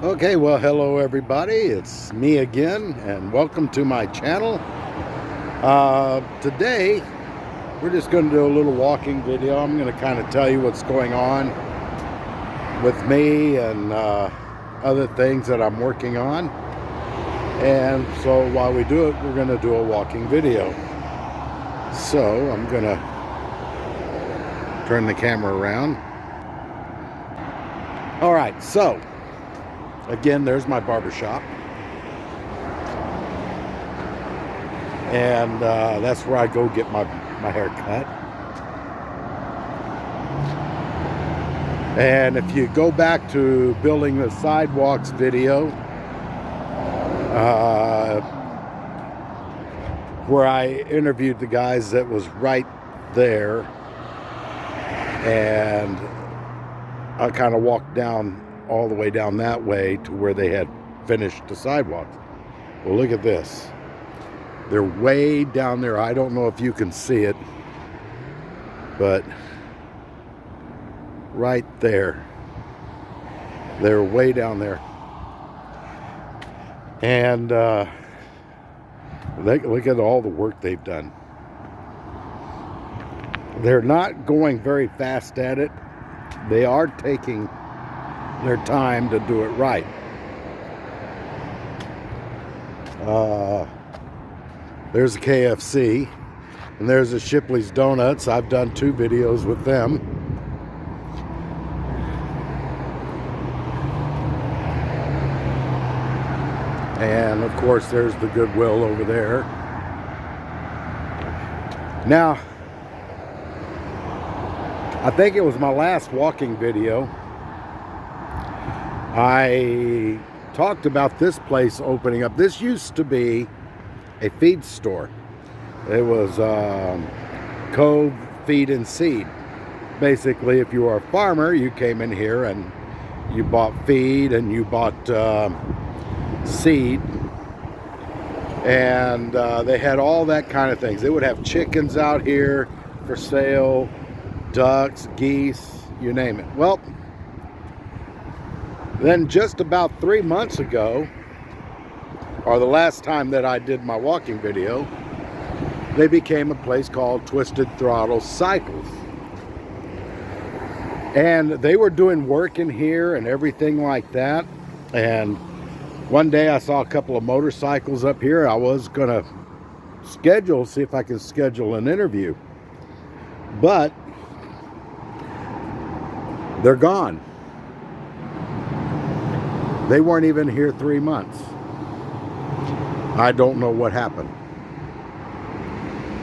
Okay, well, hello everybody. It's me again, and welcome to my channel. Today, we're just going to do a little walking video. I'm going to kind of tell you what's going on with me and other things that I'm working on. And so while we do it, we're going to do a walking video. So I'm going to turn the camera around. All right, so again, there's my barbershop. And that's where I go get my hair cut. And if you go back to building the sidewalks video, where I interviewed the guys that was right there, and I kind of walked down all the way down that way to where they had finished the sidewalks. Well, look at this. They're way down there. I don't know if you can see it, but right there. They're way down there. And look at all the work they've done. They're not going very fast at it. They are taking their time to do it right. There's a KFC, and there's a Shipley's Donuts. I've done 2 videos with them. And of course, there's the Goodwill over there. Now, I think it was my last walking video. I talked about this place opening up. This used to be a feed store. It was Cove Feed and Seed. Basically, if you were a farmer, you came in here and you bought feed and you bought seed, and they had all that kind of things. They would have chickens out here for sale, ducks, geese, you name it. Well, then just about 3 months ago, or the last time that I did my walking video, they became a place called Twisted Throttle Cycles. And they were doing work in here and everything like that. And one day I saw a couple of motorcycles up here. I was gonna see if I can schedule an interview. But they're gone. They weren't even here 3 months. I don't know what happened.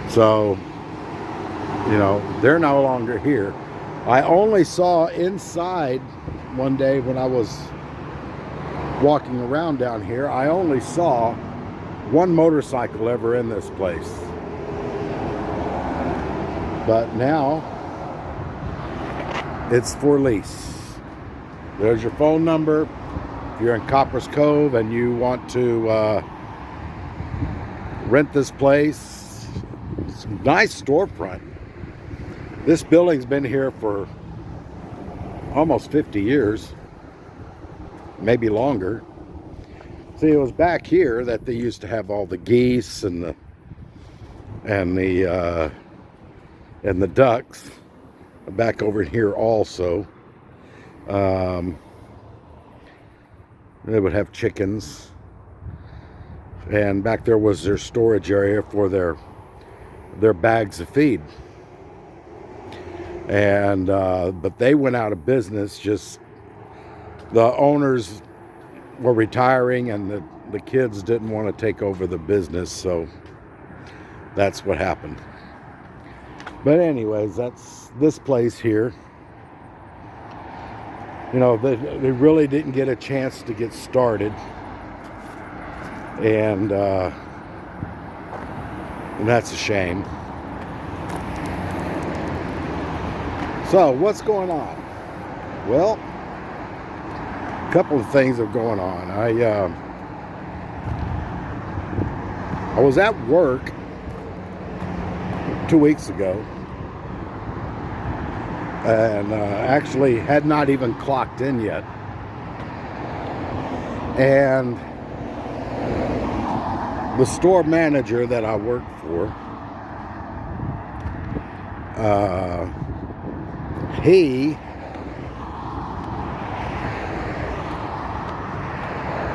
So, you know, they're no longer here. I only saw inside one day when I was walking around down here. I only saw one motorcycle ever in this place. But now it's for lease. There's your phone number. If you're in Copper's Cove and you want to rent this place, it's a nice storefront. This building's been here for almost 50 years, maybe longer. See, it was back here that they used to have all the geese and the ducks. Back over here also. They would have chickens, and back there was their storage area for their bags of feed. And but they went out of business. Just the owners were retiring, and the kids didn't want to take over the business, so that's what happened. But anyways, that's this place here. You know, they really didn't get a chance to get started, and that's a shame. So what's going on? Well, a couple of things are going on. I was at work 2 weeks ago, and actually had not even clocked in yet. And the store manager that I work for, he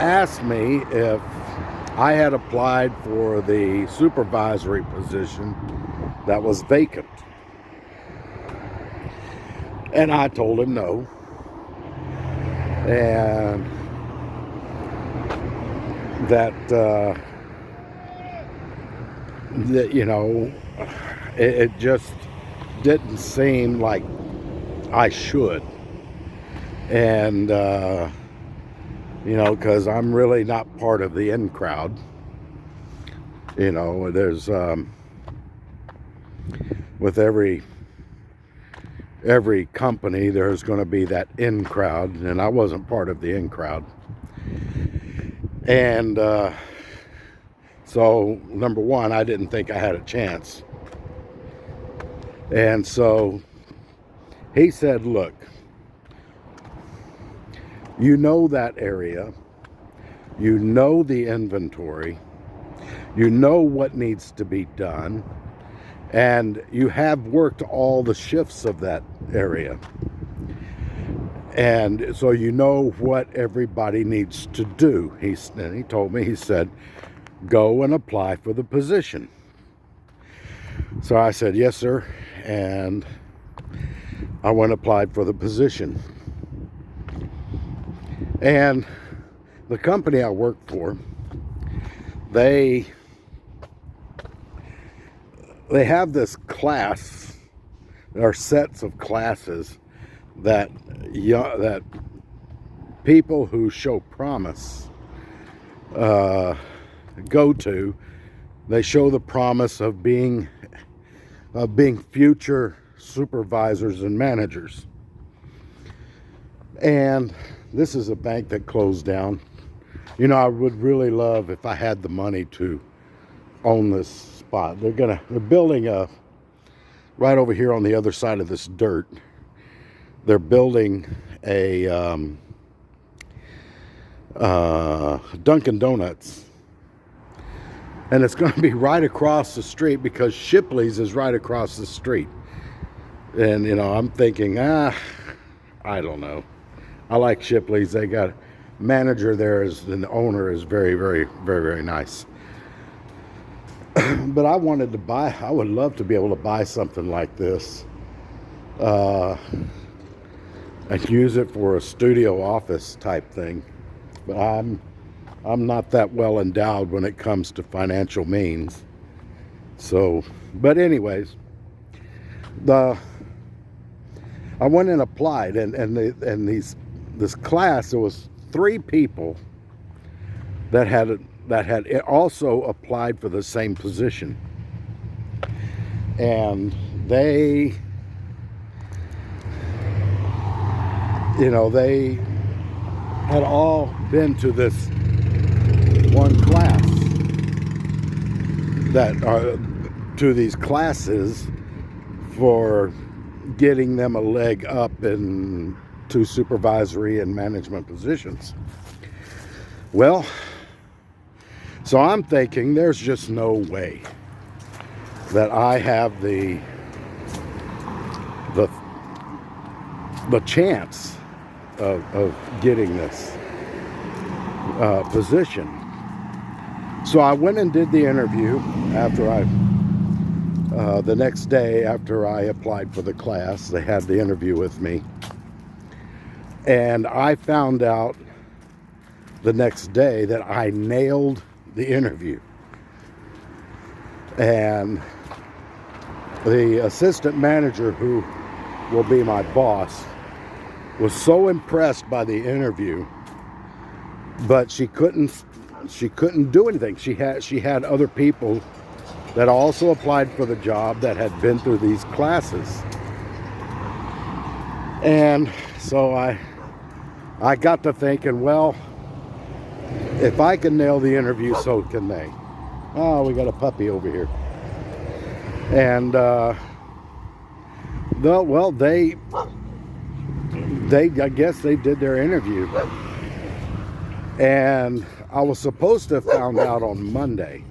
asked me if I had applied for the supervisory position that was vacant. And I told him no. And that, you know, it just didn't seem like I should. And, you know, because I'm really not part of the in crowd. You know, there's, with every company, there's going to be that in crowd, and I wasn't part of the in crowd. And so, number one, I didn't think I had a chance. And so he said, look, you know that area, you know the inventory, you know what needs to be done, and you have worked all the shifts of that area. And so you know what everybody needs to do. And he told me, he said, go and apply for the position. So I said, yes, sir. And I went and applied for the position. And the company I work for, they have this class, or sets of classes that people who show promise go to. They show the promise of being future supervisors and managers. And this is a bank that closed down. You know, I would really love if I had the money to own this spot. They're building a, right over here on the other side of this dirt, they're building a Dunkin' Donuts. And it's going to be right across the street, because Shipley's is right across the street. And, you know, I'm thinking, I don't know. I like Shipley's. They got manager there, and the owner is very, very, very, very nice. But I wanted to buy, I would love to be able to buy something like this and use it for a studio office type thing. But I'm not that well endowed when it comes to financial means. So, but anyways, I went and applied, and this class, there was 3 people that had also applied for the same position. And they, you know, they had all been to this one class, that are to these classes for getting them a leg up into supervisory and management positions. Well, so I'm thinking there's just no way that I have the chance of getting this position. So I went and did the interview after the next day after I applied for the class. They had the interview with me. And I found out the next day that I nailed the interview. And the assistant manager, who will be my boss, was so impressed by the interview, but she couldn't do anything. She had other people that also applied for the job that had been through these classes. And so I got to thinking, well, if I can nail the interview, so can they. Oh, we got a puppy over here. And well, they I guess they did their interview. And I was supposed to have found out on Monday,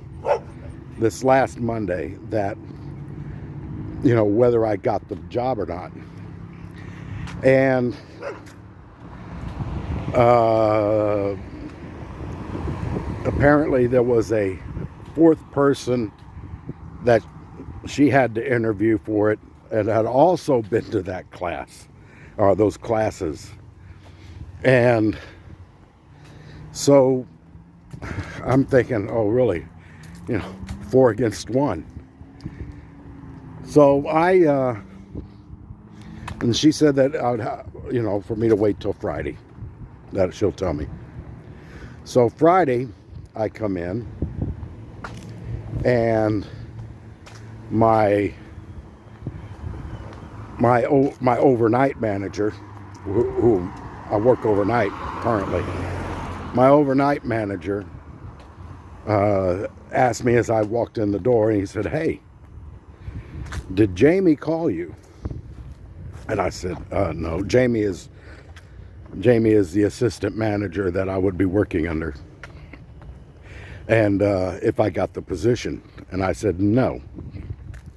this last Monday, that, you know, whether I got the job or not. And apparently there was a fourth person that she had to interview for it and had also been to that class, or those classes. And so I'm thinking, oh really, you know, 4 against 1. So and she said that I would, you know, for me to wait till Friday, that she'll tell me. So Friday I come in, and my overnight manager, who I work overnight currently, my overnight manager asked me as I walked in the door, and he said, "Hey, did Jamie call you?" And I said, "No, Jamie is the assistant manager that I would be working under, and if I got the position." And I said, "No."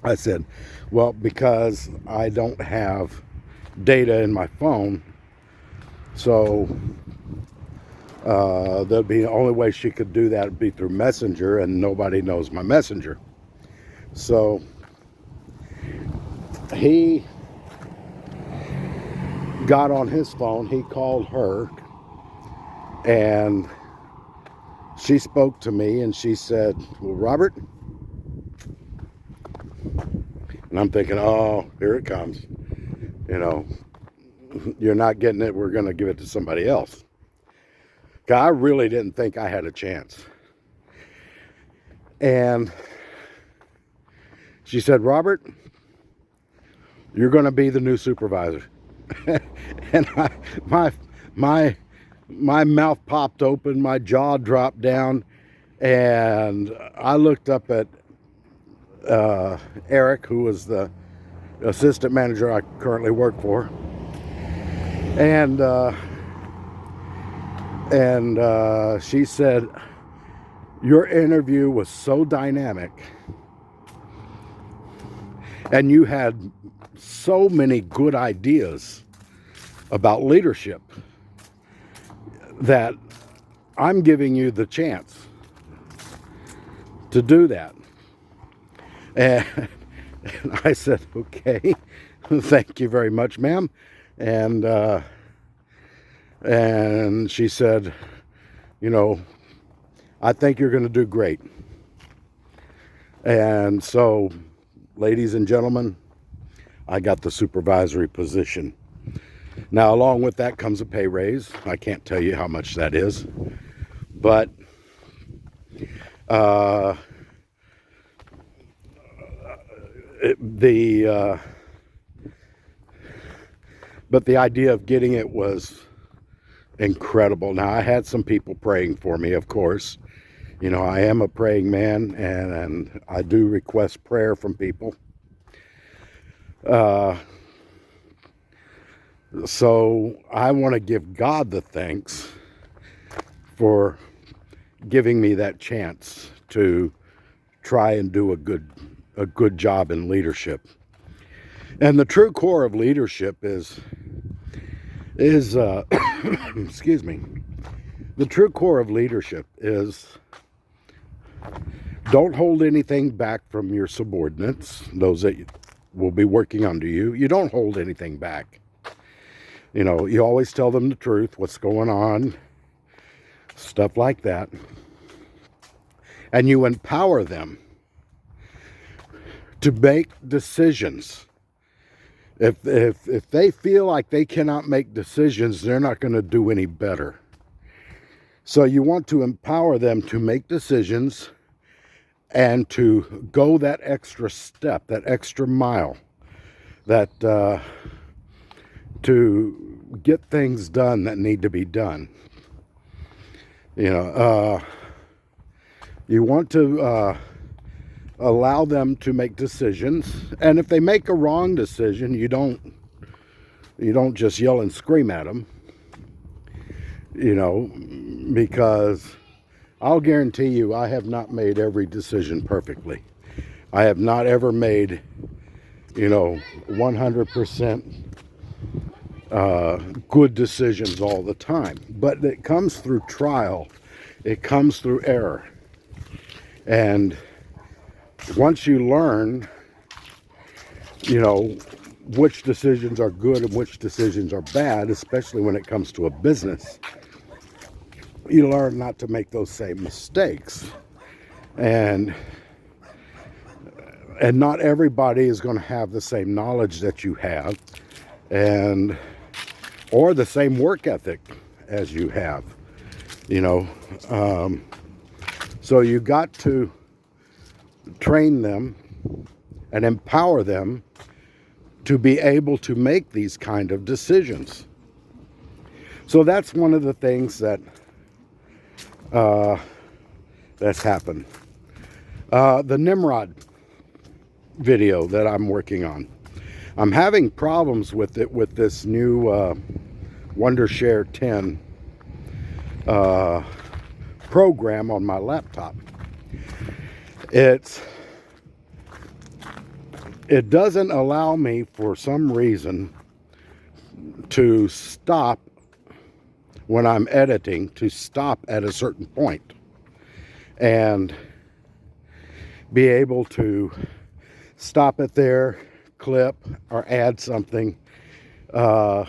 I said, "Well, because I don't have data in my phone, so there'd be the only way she could do that would be through Messenger, and nobody knows my Messenger." So he got on his phone, he called her, and she spoke to me, and she said, "Well, Robert," and I'm thinking, oh, here it comes. You know, you're not getting it, we're going to give it to somebody else. 'Cause I really didn't think I had a chance. And she said, "Robert, you're going to be the new supervisor." And my mouth popped open, my jaw dropped down, and I looked up at Eric, who was the assistant manager I currently work for, and she said, "Your interview was so dynamic, and you had so many good ideas about leadership, that I'm giving you the chance to do that." And I said, "Okay, thank you very much, ma'am." And she said, "You know, I think you're going to do great." And so, ladies and gentlemen, I got the supervisory position. Now, along with that comes a pay raise. I can't tell you how much that is, but the idea of getting it was incredible. Now, I had some people praying for me, of course. You know, I am a praying man, and I do request prayer from people. So I want to give God the thanks for giving me that chance to try and do a good job in leadership. And the true core of leadership is excuse me. The true core of leadership is, don't hold anything back from your subordinates, those that will be working under you. You don't hold anything back. You know, you always tell them the truth, what's going on, stuff like that. And you empower them to make decisions. If they feel like they cannot make decisions, they're not going to do any better. So you want to empower them to make decisions and to go that extra step, that extra mile, that to get things done that need to be done. You know, you want to allow them to make decisions, and if they make a wrong decision, you don't just yell and scream at them. you know, because I'll guarantee you I have not made every decision perfectly. I have not ever made, 100% good decisions all the time. But it comes through trial. It comes through error. And once you learn, which decisions are good and which decisions are bad, especially when it comes to a business, you learn not to make those same mistakes. And not everybody is going to have the same knowledge that you have, or the same work ethic as you have, so you got to train them and empower them to be able to make these kind of decisions. So that's one of the things that's happened. The Nimrod video that I'm working on, I'm having problems with it with this new Wondershare 10 program on my laptop. It doesn't allow me, for some reason, to stop when I'm editing, to stop at a certain point and be able to stop it there, clip, or add something. I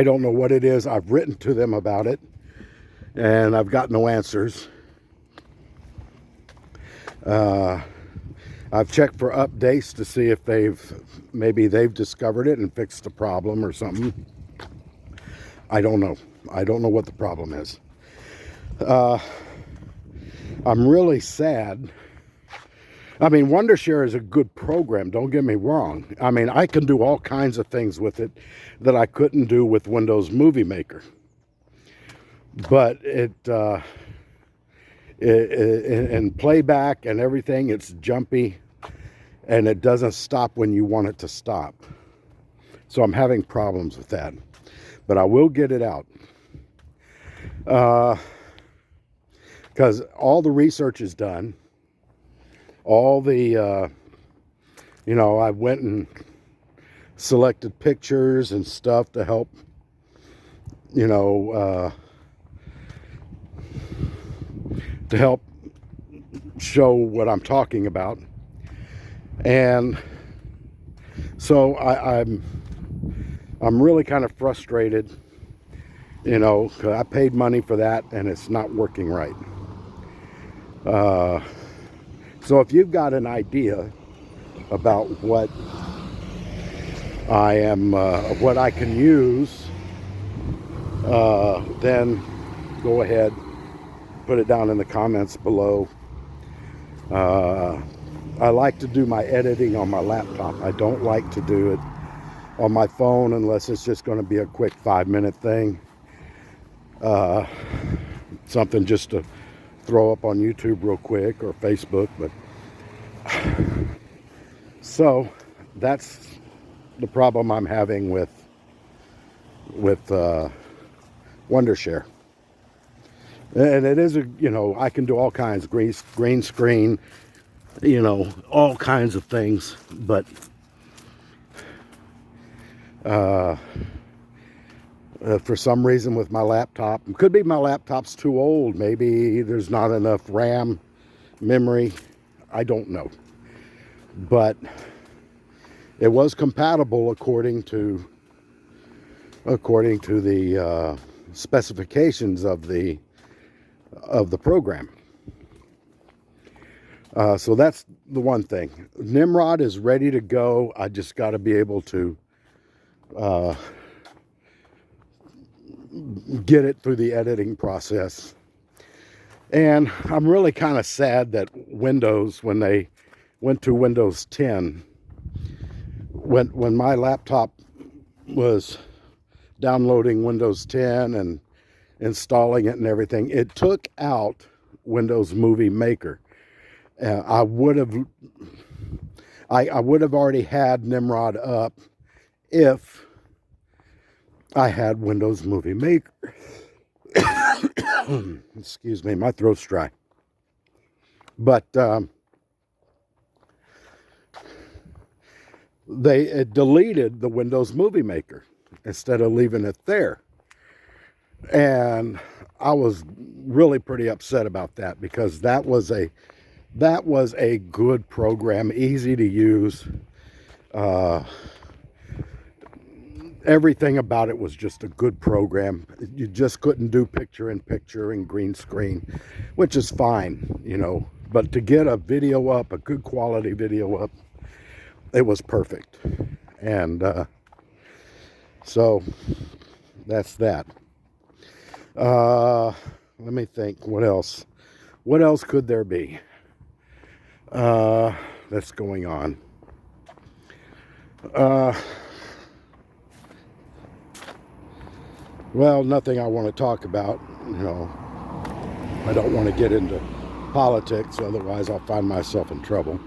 don't know what it is. I've written to them about it, and I've got no answers. I've checked for updates to see if maybe they've discovered it and fixed the problem or something. I don't know. I don't know what the problem is. I'm really sad. I mean, Wondershare is a good program, don't get me wrong. I mean, I can do all kinds of things with it that I couldn't do with Windows Movie Maker. But in playback and everything, it's jumpy, and it doesn't stop when you want it to stop. So I'm having problems with that. But I will get it out. Because all the research is done. All the, I went and selected pictures and stuff to help, to help show what I'm talking about. And so I'm really kind of frustrated, because I paid money for that and it's not working right. So if you've got an idea about what I can use, then go ahead, put it down in the comments below. I like to do my editing on my laptop. I don't like to do it on my phone unless it's just going to be a quick 5-minute thing. Something just to throw up on YouTube real quick or Facebook. But so that's the problem I'm having with Wondershare. And it is I can do all kinds, green screen, all kinds of things, but for some reason with my laptop, it could be my laptop's too old, maybe there's not enough RAM memory, I don't know, but it was compatible according to the specifications of the program. So that's the one thing. Nimrod is ready to go. I just got to be able to get it through the editing process. And I'm really kind of sad that Windows, when they went to Windows 10, when my laptop was downloading Windows 10 and installing it and everything, it took out Windows Movie Maker. I would have already had Nimrod up if I had Windows Movie Maker. Excuse me, my throat's dry. But they deleted the Windows Movie Maker instead of leaving it there. And I was really pretty upset about that, because that was a good program, easy to use. Everything about it was just a good program. You just couldn't do picture-in-picture and green screen, which is fine, you know. But to get a video up, a good quality video up, it was perfect. And so that's that. Let me think. What else? What else could there be that's going on? Well, nothing I want to talk about. You know, I don't want to get into politics, otherwise I'll find myself in trouble.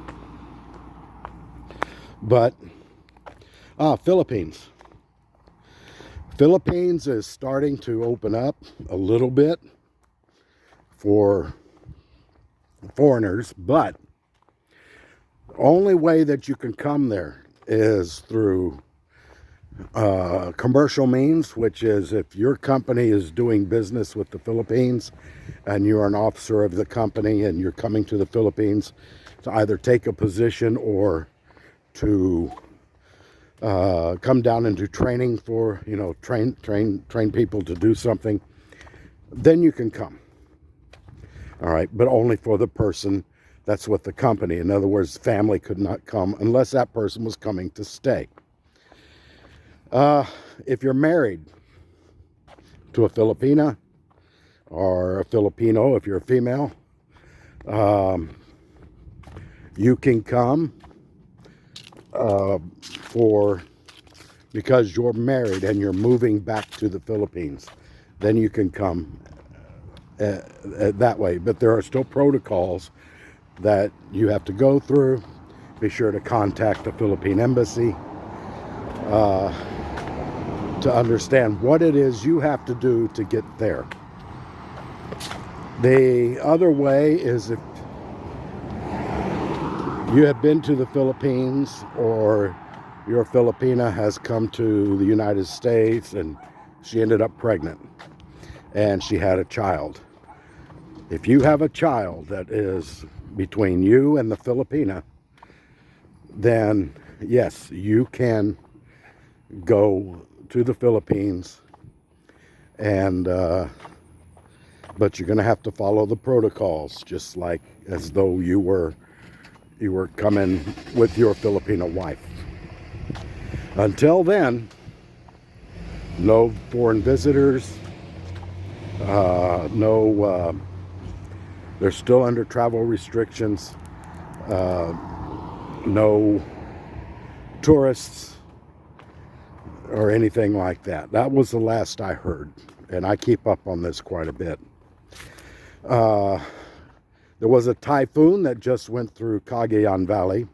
But Philippines. Philippines is starting to open up a little bit for foreigners, but the only way that you can come there is through commercial means, which is if your company is doing business with the Philippines and you're an officer of the company and you're coming to the Philippines to either take a position or to come down and do training for, you know, train people to do something, then you can come. All right, but only for the person that's with the company. In other words, family could not come unless that person was coming to stay. If you're married to a Filipina or a Filipino, if you're a female, you can come because you're married and you're moving back to the Philippines. Then you can come that way. But there are still protocols that you have to go through. Be sure to contact the Philippine Embassy to understand what it is you have to do to get there. The other way is if you have been to the Philippines, or your Filipina has come to the United States and she ended up pregnant and she had a child. If you have a child that is between you and the Filipina, then yes, you can go to the Philippines, and but you're going to have to follow the protocols, just like as though you were coming with your Filipino wife. Until then, no foreign visitors, they're still under travel restrictions, no tourists or anything like that. That was the last I heard, and I keep up on this quite a bit. There was a typhoon that just went through Cagayan Valley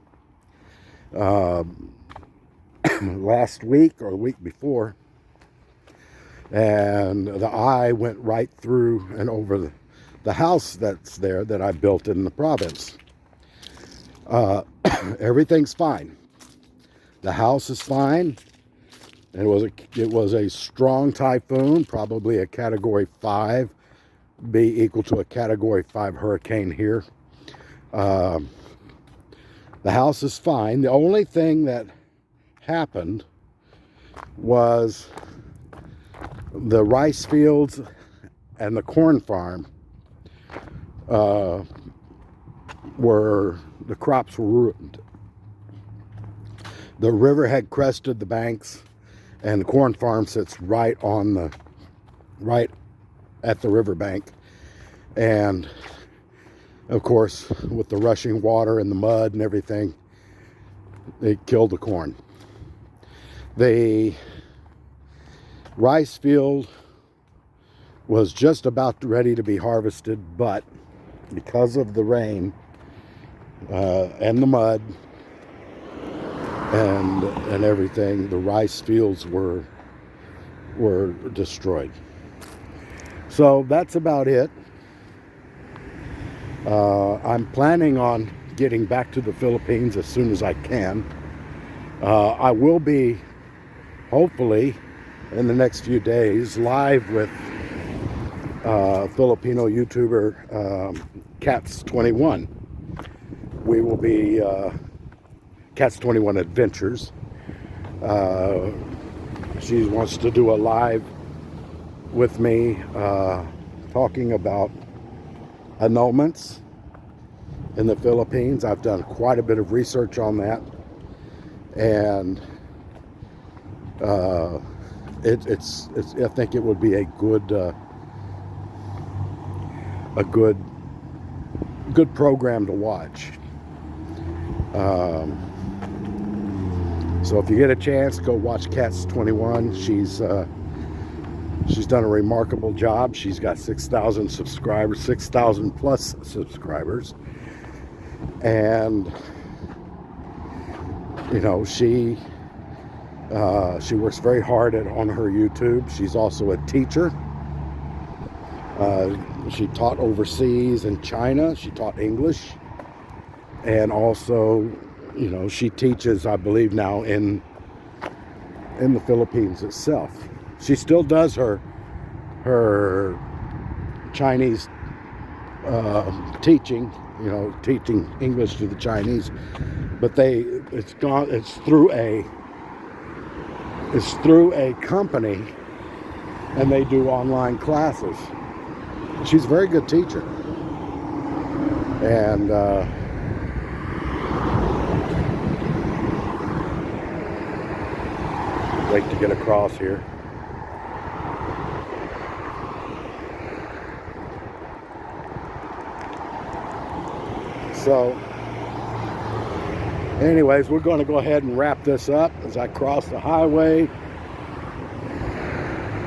last week or the week before, and the eye went right through and over the house that's there that I built in the province. Everything's fine. The house is fine. It was a strong typhoon, probably a Category 5, be equal to a Category 5 hurricane here. The house is fine. The only thing that happened was the rice fields and the corn farm the crops were ruined. The river had crested the banks, and the corn farm sits right at the riverbank. And of course, with the rushing water and the mud and everything, it killed the corn. The rice field was just about ready to be harvested, but because of the rain and the mud and everything, the rice fields were were destroyed. So that's about it. I'm planning on getting back to the Philippines as soon as I can. I will be, hopefully, in the next few days, live with Filipino YouTuber Cats21. We will be Cats21 Adventures. She wants to do a live with me talking about annulments in the Philippines. I've done quite a bit of research on that, and it's I think it would be a good program to watch. So if you get a chance, go watch Cats21. She's done a remarkable job. She's got 6,000 subscribers, 6,000 plus subscribers. And, you know, she works very hard on her YouTube. She's also a teacher. She taught overseas in China. She taught English. And also, you know, she teaches, I believe now, in the Philippines itself. She still does her Chinese teaching, you know, teaching English to the Chinese, but it's through a company, and they do online classes. She's a very good teacher, and wait to get across here. So anyways, we're going to go ahead and wrap this up as I cross the highway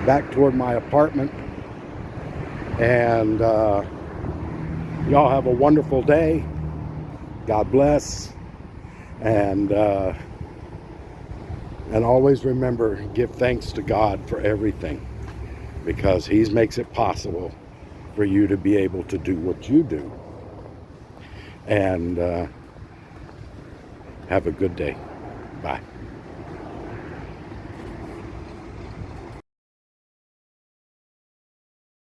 back toward my apartment. And y'all have a wonderful day. God bless. And always remember, give thanks to God for everything, because He makes it possible for you to be able to do what you do. And have a good day. Bye.